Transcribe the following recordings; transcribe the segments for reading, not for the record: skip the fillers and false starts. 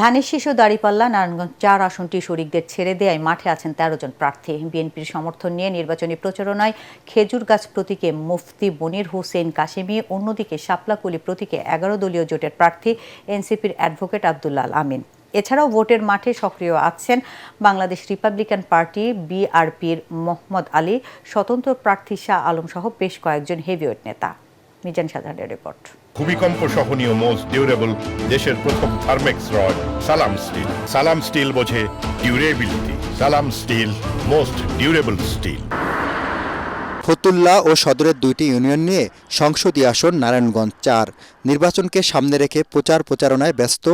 ধানের শীষ ও দাঁড়িপাল্লা নারায়ণগঞ্জ ৪ আসনটি শরিকদের ছেড়ে দেয়ায় মাঠে আছেন ১৩ জন প্রার্থী। বিএনপির সমর্থন নিয়ে নির্বাচনী প্রচারণায় খেজুরগাছ প্রতীকে মুফতি মনির হোসেন কাশেমি, অন্যদিকে শাপলাকলি প্রতীকে ১১ দলীয় জোটের প্রার্থী এনসিপির অ্যাডভোকেট আব্দুল্লাহ আল আমিন। এছাড়াও ভোটের মাঠে সক্রিয় আছেন বাংলাদেশ রিপাবলিকান পার্টি বিআরপির মোহাম্মদ আলী, স্বতন্ত্র প্রার্থী শাহ আলম সহ বেশ কয়েকজন হেভিওয়েট নেতা। মিজান সাধারণের রিপোর্ট। ভূমিকম্প সহনীয় মোস্ট ডিউরেবল দেশের প্রথম Thermex rod Salam steel. Salam steel বোঝে durability. Salam steel, most durable steel. Fatullah ও সদরের ২টি ইউনিয়ন নিয়ে সংসদীয় আসন নারায়ণগঞ্জ ৪। নির্বাচনকে সামনে রেখে প্রচারণায় ব্যস্ত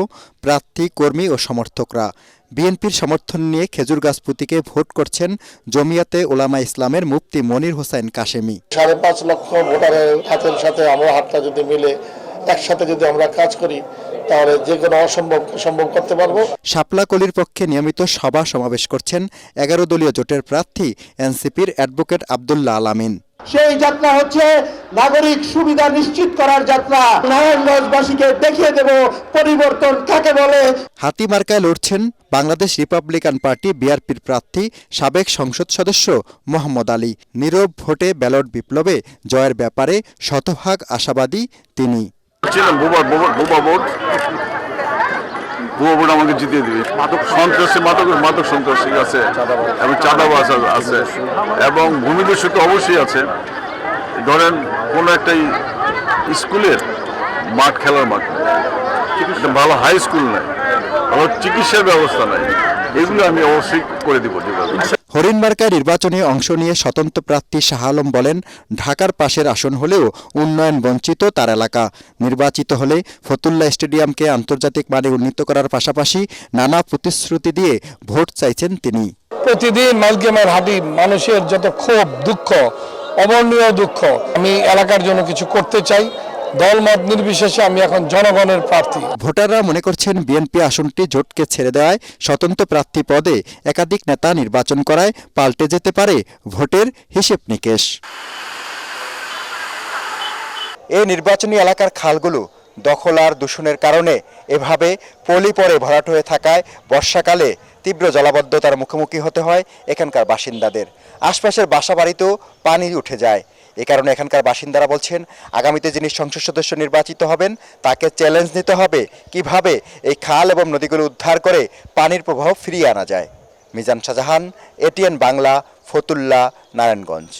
প্রার্থী, কর্মী ও সমর্থকরা। বিএনপির সমর্থন নিয়ে খেজুরগাছ প্রতীকে ভোট করছেন জমিয়াতে ওলামা ইসলামের মুফতি মনির হোসেন কাশেমি। ৫.৫ লক্ষ ভোটারের হাতের সাথে আমরা হাতটা যদি মিলে একসাথে যদি আমরা কাজ করি তাহলে যে কোনো অসম্ভবকে সম্ভব করতে পারবো। শাপলাকলির পক্ষে নিয়মিত সভা সমাবেশ করছেন ১১ দলীয় জোটের প্রার্থী এনসিপির অ্যাডভোকেট আব্দুল্লাহ আল আমিন। সেই যাত্রা হচ্ছে নাগরিক সুবিধা নিশ্চিত করার যাত্রা। নারায়ণগঞ্জবাসীকে দেখিয়ে দেব পরিবর্তন কাকে বলে। হাতি মার্কায় লড়ছেন বাংলাদেশ রিপাবলিকান পার্টি বিআরপির প্রার্থী সাবেক সংসদ সদস্য মোহাম্মদ আলী। নীরব ভোটে ব্যালট বিপ্লবে জয়ের ব্যাপারে শতভাগ আশাবাদী তিনি। আমাকে জিতিয়ে দিবে। মাদক সন্ত্রাসী আছে এবং চাঁদাবাজ আছে এবং ভূমিদস্যু তো অবশ্যই আছে। ধরেন কোন একটা স্কুলের মাঠ, খেলার মাঠ, ভালো হাই স্কুল নাই, ভালো চিকিৎসার ব্যবস্থা নাই, এগুলো আমি অবশ্যই করে দিব। হরিণমার্কায় নির্বাচনে অংশ নিয়ে স্বতন্ত্র প্রার্থী শাহ আলম বলেন, ঢাকার পাশের আসন হলেও উন্নয়ন বঞ্চিত তার এলাকা। নির্বাচিত হলে ফতুল্লা স্টেডিয়ামকে আন্তর্জাতিক মানে উন্নীত করার পাশাপাশি নানা প্রতিশ্রুতি দিয়ে ভোট চাইছেন তিনি। প্রতিদিন মালকেমার হাঁটি মানুষের যত ক্ষোভ, দুঃখ, অবর্ণীয় দুঃখ, আমি এলাকার জন্য কিছু করতে চাই। দলমত নির্বিশেষে আমি এখন জনগণের প্রার্থী। ভোটাররা মনে করছেন বিএনপি আসনটি জোটকে ছেড়ে দেওয়ায় স্বতন্ত্র প্রার্থী পদে একাধিক নেতা নির্বাচন করায় পাল্টে যেতে পারে ভোটের হিসেব নিকেশ। এই নির্বাচনী এলাকার খালগুলো দখল আর দূষণের কারণে এভাবে পলি পরে ভরাট হয়ে থাকায় বর্ষাকালে তীব্র জলাবদ্ধতার মুখোমুখি হতে হয় এখানকার বাসিন্দাদের। আশপাশের বাসাবাড়িতেও পানি উঠে যায়। এ কারণে এখানকার বাসিন্দারা বলছেন, আগামীতে যিনি সংসদ সদস্য নির্বাচিত হবেন তাকে চ্যালেঞ্জ নিতে হবে কিভাবে এই খাল এবং নদীগুলো উদ্ধার করে পানির প্রবাহ ফিরিয়ে আনা যায়। মিজান শাহজাহান, এটিএন বাংলা, ফতুল্লা, নারায়ণগঞ্জ।